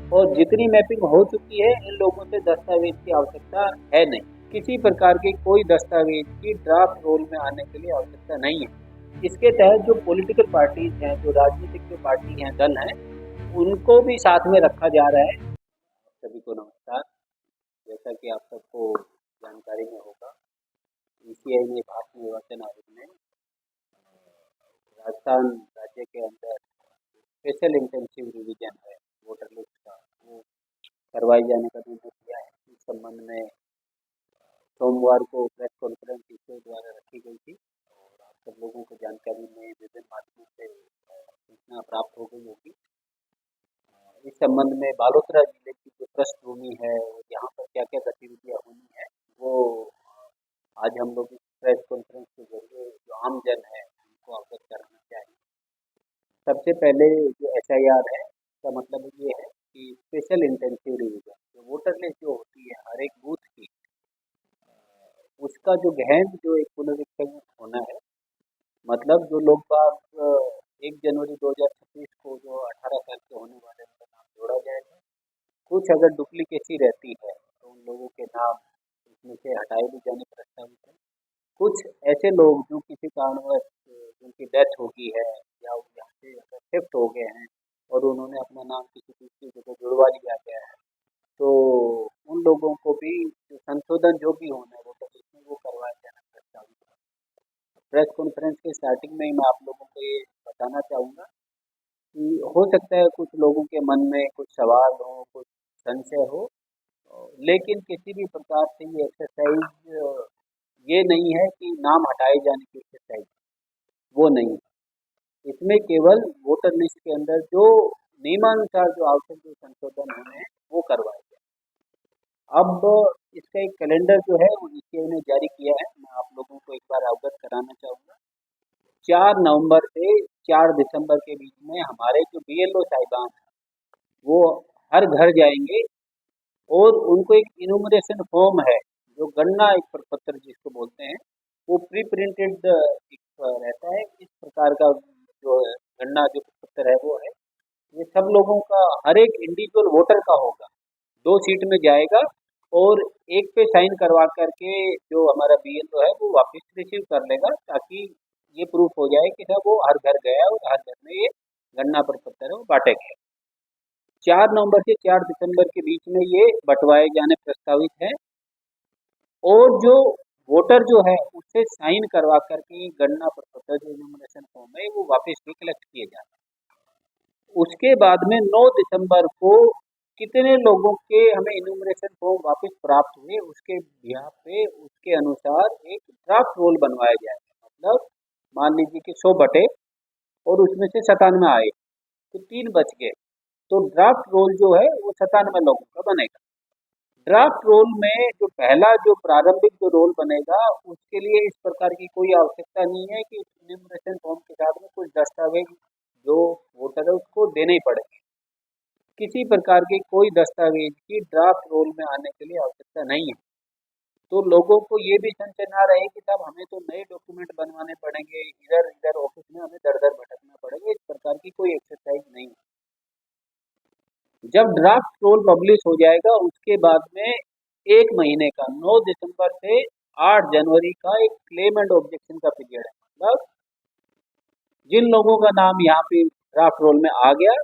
और जितनी मैपिंग हो चुकी है इन लोगों से दस्तावेज की आवश्यकता है नहीं। किसी प्रकार के कोई दस्तावेज की ड्राफ्ट रोल में आने के लिए आवश्यकता नहीं है। इसके तहत जो पॉलिटिकल पार्टीज हैं, जो राजनीतिक जो पार्टी हैं, दल हैं, उनको भी साथ में रखा जा रहा है। सभी को नमस्कार। जैसा कि आप सबको जानकारी में होगा, ईसीआई ने भारत निर्वाचन आयोग ने राजस्थान राज्य के अंदर स्पेशल इंटेंसिव रिवीजन है वोटर लिस्ट का, वो करवाए जाने का निर्णय किया है। इस संबंध में सोमवार को प्रेस कॉन्फ्रेंस ईसीआई द्वारा रखी गई थी और आप सब लोगों को जानकारी में विभिन्न माध्यमों से सूचना प्राप्त हो गई होगी। इस संबंध में बालोतरा जिले की जो पृष्ठभूमि है और यहाँ पर क्या क्या गतिविधियाँ होनी है, वो आज हम लोग इस प्रेस कॉन्फ्रेंस के जरिए जो आम जन है उनको अवगत कराना चाहिए। सबसे पहले जो एसआईआर है, इसका मतलब ये है कि स्पेशल इंटेंसिव रिवीजन, जो वोटर लिस्ट जो होती है हर एक बूथ की, उसका जो गहन जो एक पुनरीक्षण होना है। मतलब जो लोग बाग 1 जनवरी 2026 को जो 18 साल के होने वाले उनका नाम जोड़ा जाएगा। कुछ अगर डुप्लीकेसी रहती है तो उन लोगों के नाम इसमें से हटाए भी जाने प्रस्तावित है। कुछ ऐसे लोग जो किसी कारणवश जिनकी डेथ हो गई है या यहाँ से अगर शिफ्ट हो गए हैं और उन्होंने अपना नाम किसी दूसरी जगह जुड़वा लिया गया है, तो उन लोगों को भी जो संशोधन जो भी होना है वोटर लिस्ट में, वो करवाया जाना प्रस्तावित है। प्रेस कॉन्फ्रेंस के स्टार्टिंग में ही मैं आप लोगों को ये बताना चाहूँगा कि हो सकता है कुछ लोगों के मन में कुछ सवाल हो, कुछ संशय हो, लेकिन किसी भी प्रकार से ये एक्सरसाइज ये नहीं है कि नाम हटाए जाने की एक्सरसाइज, वो नहीं है। इसमें केवल वोटर लिस्ट के अंदर जो नियमानुसार जो आवश्यक जो संशोधन होने हैं वो करवाए जाए। अब इसका एक कैलेंडर जो है वो ईसीआई ने जारी किया है, मैं आप लोगों को एक बार अवगत कराना चाहूँगा। 4 नवंबर से 4 दिसंबर के बीच में हमारे जो बीएलओ साहिबान हैं वो हर घर जाएंगे और उनको एक इनुमरेशन फॉर्म है, जो गणना एक प्रपत्र जिसको बोलते हैं, वो प्री प्रिंटेड एक रहता है। इस प्रकार का जो गणना जो प्रपत्र है वो है, ये सब लोगों का हर एक इंडिविजुअल वोटर का होगा। 2 सीट में जाएगा और एक पे साइन करवा करके जो हमारा बीएलओ है वो वापस रिसीव कर लेगा, ताकि ये प्रूफ हो जाए कि साहब वो हर घर गया और हर घर में ये गणना प्रपत्र है वो बांटे गए। 4 नवंबर से 4 दिसंबर के बीच में ये बंटवाए जाने प्रस्तावित है और जो वोटर जो है उससे साइन करवा करके गणना प्रपत्र जो इन्यूमरेशन फॉर्म है वो वापस भी कलेक्ट किए जाते हैं। उसके बाद में 9 दिसंबर को कितने लोगों के हमें इन्यूमरेशन फॉर्म वापस प्राप्त हुए उसके बिहाफ पे उसके अनुसार एक ड्राफ्ट रोल बनवाया जाएगा। मतलब मान लीजिए कि 100 बटे और उसमें से 97 आए तो 3 बच गए, तो ड्राफ्ट रोल जो है वो 97 लोगों का बनेगा। ड्राफ्ट रोल में जो पहला जो प्रारंभिक जो रोल बनेगा उसके लिए इस प्रकार की कोई आवश्यकता नहीं है कि इन्यूमरेशन फॉर्म के साथ में कुछ दस्तावेज जो वोटर है उसको देने ही पड़ेंगे। किसी प्रकार के कोई दस्तावेज की ड्राफ्ट रोल में आने के लिए आवश्यकता नहीं है। तो लोगों को ये भी संशय ना रहे कि साहब हमें तो नए डॉक्यूमेंट बनवाने पड़ेंगे, इधर इधर ऑफिस में हमें दर दर भटकना पड़ेगा, इस प्रकार की कोई एक्सरसाइज नहीं है। जब ड्राफ्ट रोल पब्लिश हो जाएगा उसके बाद में 1 महीने का 9 दिसंबर से 8 जनवरी का एक क्लेम एंड ऑब्जेक्शन का पीरियड है। मतलब जिन लोगों का नाम यहाँ पे ड्राफ्ट रोल में आ गया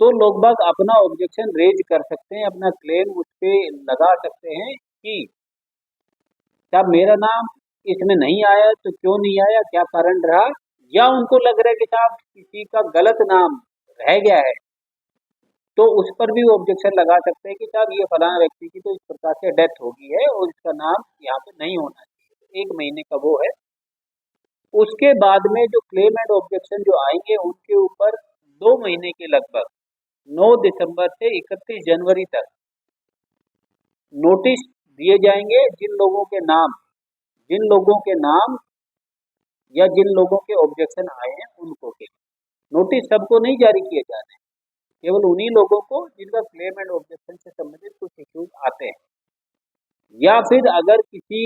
तो लोग बाग अपना ऑब्जेक्शन रेज कर सकते हैं, अपना क्लेम उस पर लगा सकते हैं कि साहब मेरा नाम इसमें नहीं आया तो क्यों नहीं आया, क्या कारण रहा, या उनको लग रहा है कि साहब किसी का गलत नाम रह गया है तो उस पर भी वो ऑब्जेक्शन लगा सकते हैं कि साहब ये फलाना व्यक्ति की तो इस प्रकार से डेथ हो गई है और इसका नाम यहाँ पे नहीं होना चाहिए। 1 महीने का वो है। उसके बाद में जो क्लेम एंड ऑब्जेक्शन जो आएंगे उनके ऊपर 2 महीने के लगभग 9 दिसंबर से 31 जनवरी तक नोटिस दिए जाएंगे। जिन लोगों के नाम या जिन लोगों के ऑब्जेक्शन आए हैं उनको के नोटिस सबको नहीं जारी किए जा रहे हैं, केवल उन्हीं लोगों को जिनका क्लेम एंड ऑब्जेक्शन से संबंधित कुछ इश्यूज आते हैं, या फिर अगर किसी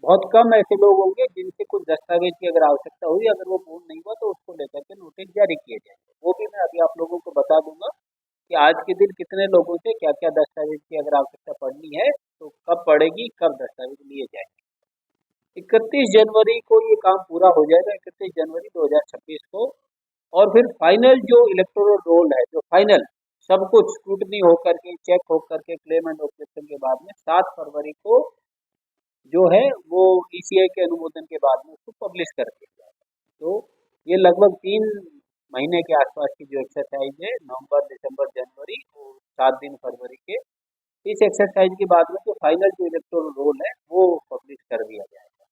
बहुत कम ऐसे लोग होंगे जिनसे कुछ दस्तावेज की अगर आवश्यकता हुई, अगर वो पूर्ण नहीं हुआ तो उसको लेकर के नोटिस जारी किए जाएंगे। वो भी मैं अभी आप लोगों को बता दूंगा कि आज के दिन कितने लोगों से क्या क्या दस्तावेज की अगर आवश्यकता पड़नी है तो कब पड़ेगी, कब दस्तावेज लिए जाएंगे। 31 जनवरी को ये काम पूरा हो जाएगा, 31 जनवरी 2026 को। और फिर फाइनल जो इलेक्टोरल रोल है, जो फाइनल सब कुछ स्क्रूटनी होकर के, चेक होकर के, क्लेम एंड ऑब्जेक्शन के बाद में 7 फरवरी को जो है वो ईसीआई के अनुमोदन के बाद में उसको पब्लिश कर दिया जाएगा। तो ये लगभग 3 महीने के आसपास की जो एक्सरसाइज है, नवंबर, दिसंबर, जनवरी और 7 दिन फरवरी के, इस एक्सरसाइज के बाद में जो फाइनल जो इलेक्टोरल रोल है वो पब्लिश कर दिया जाएगा।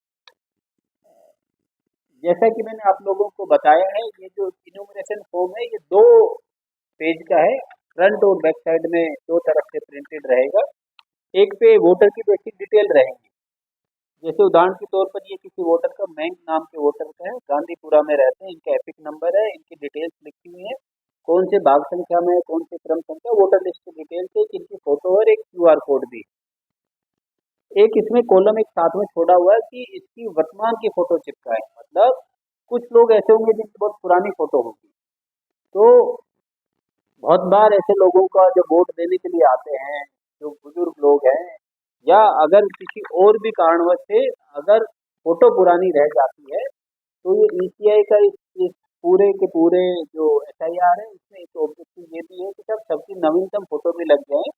जैसा कि मैंने आप लोगों को बताया है, ये जो इन्यूमरेशन फॉर्म है ये 2 पेज का है। फ्रंट और बैक साइड में 2 तरफ से प्रिंटेड रहेगा। एक पे वोटर की बेसिक डिटेल रहेंगी। जैसे उदाहरण के तौर पर ये किसी वोटर का, मैंग नाम के वोटर का है, गांधीपुरा में रहते हैं, इनका एपिक नंबर है, इनकी डिटेल्स लिखी हुई है, कौन से भाग संख्या में, कौन से क्रम संख्या, वोटर लिस्ट की डिटेल्स है, इनकी फोटो और एक क्यूआर कोड भी। एक इसमें कॉलम एक साथ में छोड़ा हुआ है कि इसकी वर्तमान की फोटो चिपकाए। मतलब कुछ लोग ऐसे होंगे जिनकी बहुत पुरानी फोटो होगी, तो बहुत बार ऐसे लोगों का जो वोट देने के लिए आते हैं, जो बुजुर्ग लोग हैं, या अगर किसी और भी कारणवश से अगर फोटो पुरानी रह जाती है, तो ये ईसीआई का इस पूरे के पूरे जो एसआईआर है, इसमें एक ऑब्जेक्टिव ये भी है कि सब सबकी नवीनतम फोटो में लग जाए,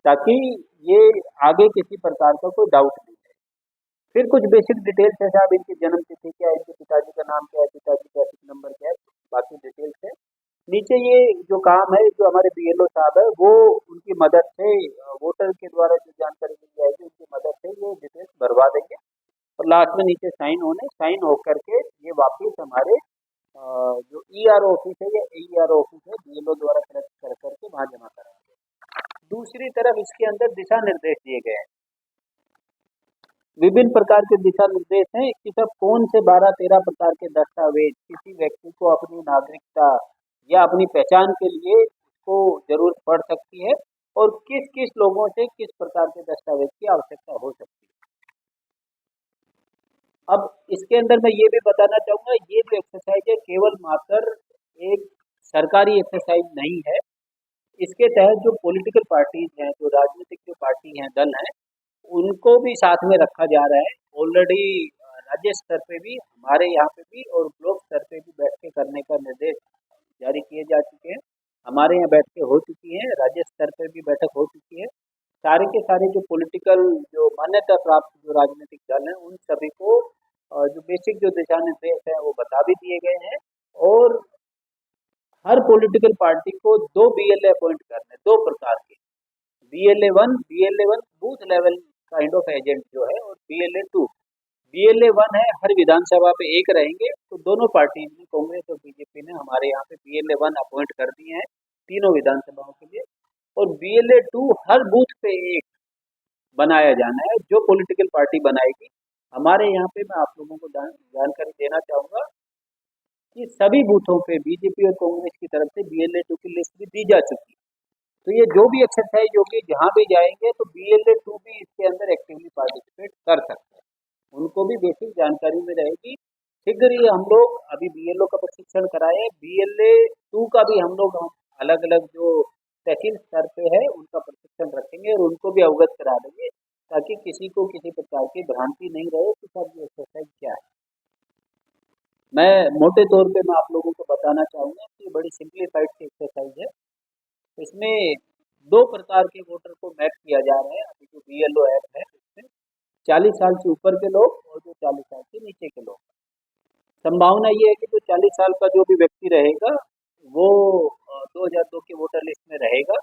ताकि ये आगे किसी प्रकार का कोई डाउट नहीं है। फिर कुछ बेसिक डिटेल्स है साहब, इनकी जन्म तिथि क्या है, इनके पिताजी का नाम क्या है, पिताजी का एपिक नंबर क्या है, बाकी डिटेल्स है। नीचे ये जो काम है, जो हमारे बीएलओ साहब है, वो उनकी मदद से वोटर के द्वारा जो जानकारी दी जाएगी उनकी मदद से ये डिटेल्स भरवा देंगे, और लास्ट में नीचे साइन होकर के ये वापस हमारे जो ईआरओ ऑफिस है या एईआरओ ऑफिस है, बीएलओ द्वारा कलेक्ट कर करके वहाँ जमा कराएंगे। दूसरी तरफ इसके अंदर दिशा निर्देश दिए गए हैं, विभिन्न प्रकार के दिशा निर्देश हैं कि सब कौन से 12-13 प्रकार के दस्तावेज किसी व्यक्ति को अपनी नागरिकता या अपनी पहचान के लिए उसको जरूरत पड़ सकती है, और किस किस लोगों से किस प्रकार के दस्तावेज की आवश्यकता हो सकती है। अब इसके अंदर मैं ये भी बताना चाहूँगा, ये जो एक्सरसाइज है केवल मात्र एक सरकारी एक्सरसाइज नहीं है। इसके तहत जो पॉलिटिकल पार्टीज हैं, जो राजनीतिक जो पार्टी हैं, दल हैं, उनको भी साथ में रखा जा रहा है। ऑलरेडी राज्य स्तर पे भी, हमारे यहाँ पे भी, और ब्लॉक स्तर पे भी बैठ के करने का निर्देश जारी किए जा चुके हैं। हमारे यहाँ बैठकें हो चुकी हैं, राज्य स्तर पे भी बैठक हो चुकी है। सारे के सारे जो पॉलिटिकल जो मान्यता प्राप्त जो राजनीतिक दल हैं, उन सभी को जो बेसिक जो दिशा निर्देश है वो बता भी दिए गए हैं, और हर पॉलिटिकल पार्टी को 2 बीएलए अपॉइंट करने, 2 प्रकार के, BLA 1 booth level kind of agent जो है, और BLA 1 है हर विधानसभा पे एक रहेंगे। तो दोनों पार्टी ने, कांग्रेस और बीजेपी ने हमारे यहाँ पे BLA 1 अपॉइंट कर दिए हैं तीनों विधानसभाओं के लिए, और BLA 2 हर बूथ पे एक बनाया जाना है, जो पॉलिटिकल पार्टी बनाएगी। हमारे यहाँ पे मैं आप लोगों को जानकारी देना चाहूँगा कि सभी बूथों पे बीजेपी और कांग्रेस की तरफ से BLA 2 की लिस्ट भी दी जा चुकी है। तो ये जो भी एक्सरसाइज होगी, जहाँ भी जाएंगे तो BLA 2 भी इसके अंदर एक्टिवली पार्टिसिपेट कर सकते हैं, उनको भी बेसिक जानकारी में रहेगी। शीघ्र ही हम लोग अभी BLO का प्रशिक्षण कराए, BLA 2 का भी हम लोग अलग अलग जो तहसील स्तर पे है उनका प्रशिक्षण रखेंगे, और उनको भी अवगत करा देंगे, ताकि किसी को किसी प्रकार की भ्रांति नहीं रहे कि सब ये एक्सरसाइज क्या है। मैं मोटे तौर पे मैं आप लोगों को बताना चाहूँगा कि बड़ी सिंप्लीफाइड सी एक्सरसाइज है। इसमें 2 प्रकार के वोटर को मैप किया जा रहा है। अभी जो BLO ऐप है इसमें 40 साल से ऊपर के लोग और जो 40 साल से नीचे के लोग। संभावना ये है कि जो 40 साल का जो भी व्यक्ति रहेगा वो 2002 के वोटर लिस्ट में रहेगा।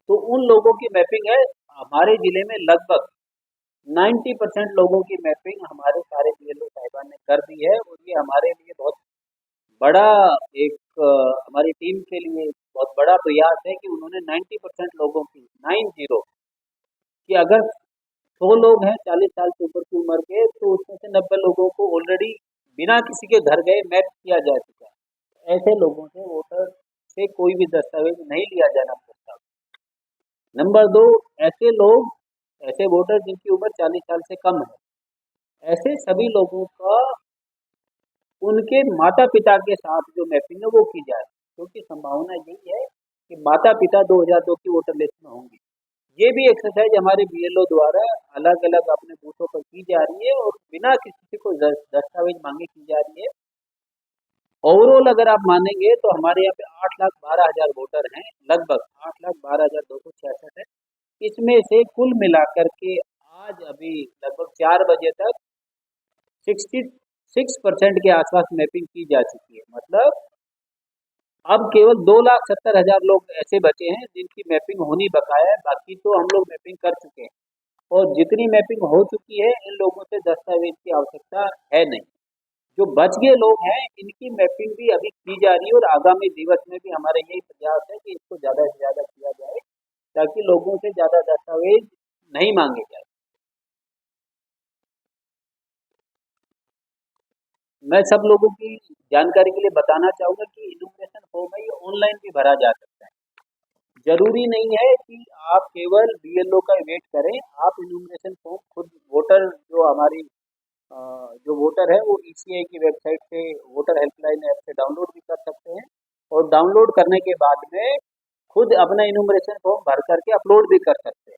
तो उन लोगों की मैपिंग है, हमारे जिले में लगभग 90% लोगों की मैपिंग हमारे सारे BLO साहिबान ने कर दी है, और ये हमारे लिए बहुत बड़ा एक हमारी टीम के लिए बहुत बड़ा प्रयास है कि उन्होंने 90% लोगों की 90 कि अगर 100 लोग हैं 40 साल से ऊपर की उम्र के, तो उसमें से 90 लोगों को ऑलरेडी बिना किसी के घर गए मैप किया जा चुका है। ऐसे लोगों से वोटर से कोई भी दस्तावेज नहीं लिया जाना पड़ता। नंबर 2, ऐसे लोग, ऐसे वोटर जिनकी उम्र 40 साल से कम है, ऐसे सभी लोगों का उनके माता पिता के साथ जो मैपिंग है वो की जाए, क्योंकि संभावना यही है कि माता पिता 2002 की वोटर लिस्ट में होंगे। ये भी एक्सरसाइज हमारे बीएलओ द्वारा अलग अलग अपने बूथों पर की जा रही है और बिना किसी को दस्तावेज मांगे की जा रही है। ओवरऑल अगर आप मानेंगे तो हमारे यहाँ पे 8,12,000 वोटर हैं, लगभग 8,12,266 है। इसमें से कुल मिलाकर के आज अभी लगभग 4 बजे तक 66% के आसपास मैपिंग की जा चुकी है। मतलब अब केवल 2,70,000 लोग ऐसे बचे हैं जिनकी मैपिंग होनी बकाया है, बाकी तो हम लोग मैपिंग कर चुके हैं। और जितनी मैपिंग हो चुकी है इन लोगों से दस्तावेज की आवश्यकता है नहीं। जो बच गए लोग हैं इनकी मैपिंग भी अभी की जा रही है और आगामी दिवस में भी हमारा यही प्रयास है कि इसको ज़्यादा से ज़्यादा किया जाए ताकि लोगों से ज़्यादा दस्तावेज नहीं मांगे जाए। मैं सब लोगों की जानकारी के लिए बताना चाहूँगा कि इन्यूमरेशन फॉर्म है ये ऑनलाइन भी भरा जा सकता है। जरूरी नहीं है कि आप केवल बीएलओ का वेट करें, आप इन्यूमरेशन फॉर्म खुद वोटर जो हमारी जो वोटर है वो ईसीआई की वेबसाइट से वोटर हेल्पलाइन ऐप से डाउनलोड भी कर सकते हैं और डाउनलोड करने के बाद में खुद अपना इन्यूमरेशन फॉर्म भर करके अपलोड भी कर सकते हैं।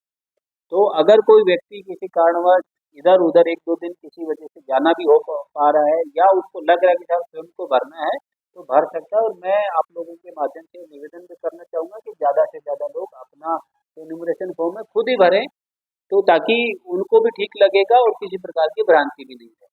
तो अगर कोई व्यक्ति किसी कारणवश इधर उधर एक दो दिन किसी वजह से जाना भी हो पा रहा है या उसको लग रहा है कि साहब स्वयं को भरना है तो भर सकता है। और मैं आप लोगों के माध्यम से निवेदन भी करना चाहूँगा कि ज़्यादा से ज़्यादा लोग अपना एनुमरेशन फॉर्म है खुद ही भरें, तो ताकि उनको भी ठीक लगेगा और किसी प्रकार की भ्रांति भी नहीं है।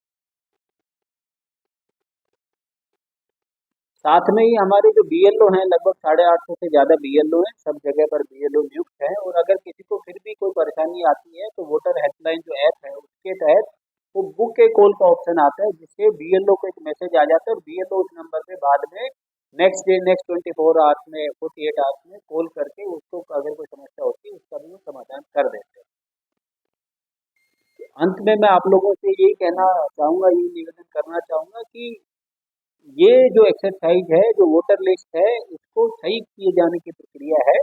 साथ में ही हमारे जो बीएलओ हैं लगभग 850 से ज़्यादा बीएलओ हैं, सब जगह पर बीएलओ नियुक्त हैं। और अगर किसी को फिर भी कोई परेशानी आती है तो वोटर हेल्पलाइन जो ऐप है उसके तहत वो बुक ए कॉल का ऑप्शन आता है जिससे बीएलओ को एक मैसेज आ जाता है और बीएलओ उस नंबर पे बाद में नेक्स्ट डे नेक्स्ट 24 आवर्स में 48 आवर्स में कॉल करके उसको अगर कोई समस्या होती है उसका भी वो समाधान कर देते हैं। अंत में मैं आप लोगों से यही कहना चाहूँगा, यही निवेदन करना चाहूँगा कि ये जो एक्सरसाइज है जो वोटर लिस्ट है इसको सही किए जाने की प्रक्रिया है।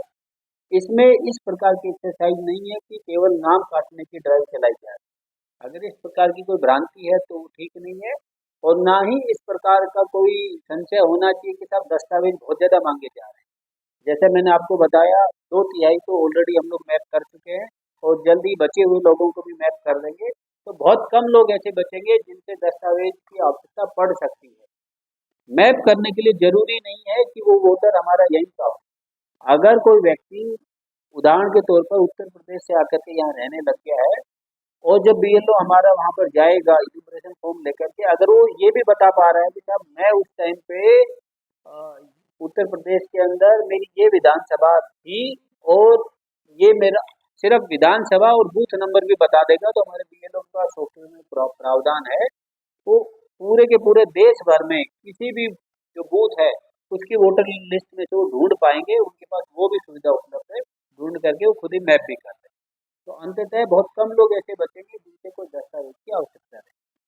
इसमें इस प्रकार की एक्सरसाइज नहीं है कि केवल नाम काटने की ड्राइव चलाई जाए। अगर इस प्रकार की कोई भ्रांति है तो वो ठीक नहीं है और ना ही इस प्रकार का कोई संशय होना चाहिए कि साहब दस्तावेज बहुत ज़्यादा मांगे जा रहे हैं। जैसे मैंने आपको बताया 2/3 तो ऑलरेडी हम लोग मैप कर चुके हैं और जल्दी बचे हुए लोगों को भी मैप कर देंगे। तो बहुत कम लोग ऐसे बचेंगे जिनसे दस्तावेज की आवश्यकता पड़ सकती है। मैप करने के लिए जरूरी नहीं है कि वो वोटर हमारा यहीं का हो। अगर कोई व्यक्ति उदाहरण के तौर पर उत्तर प्रदेश से आकर के यहाँ रहने लग गया है और जब बीएलओ हमारा वहाँ पर जाएगा इन्यूमरेशन फॉर्म लेकर के, अगर वो ये भी बता पा रहा है कि साहब मैं उस टाइम पे उत्तर प्रदेश के अंदर मेरी ये विधानसभा थी और ये मेरा सिर्फ विधानसभा और बूथ नंबर भी बता देगा तो हमारे बीएलओ का सॉफ्टवेयर में प्रावधान है वो पूरे के पूरे देश भर में किसी भी जो बूथ है उसकी वोटर लिस्ट में से वो ढूंढ पाएंगे। उनके पास वो भी सुविधा उपलब्ध है, ढूंढ करके वो खुद ही मैप भी कर दें। तो अंततः बहुत कम लोग ऐसे बचेंगे जिनसे कोई दस्तावेज की आवश्यकता है।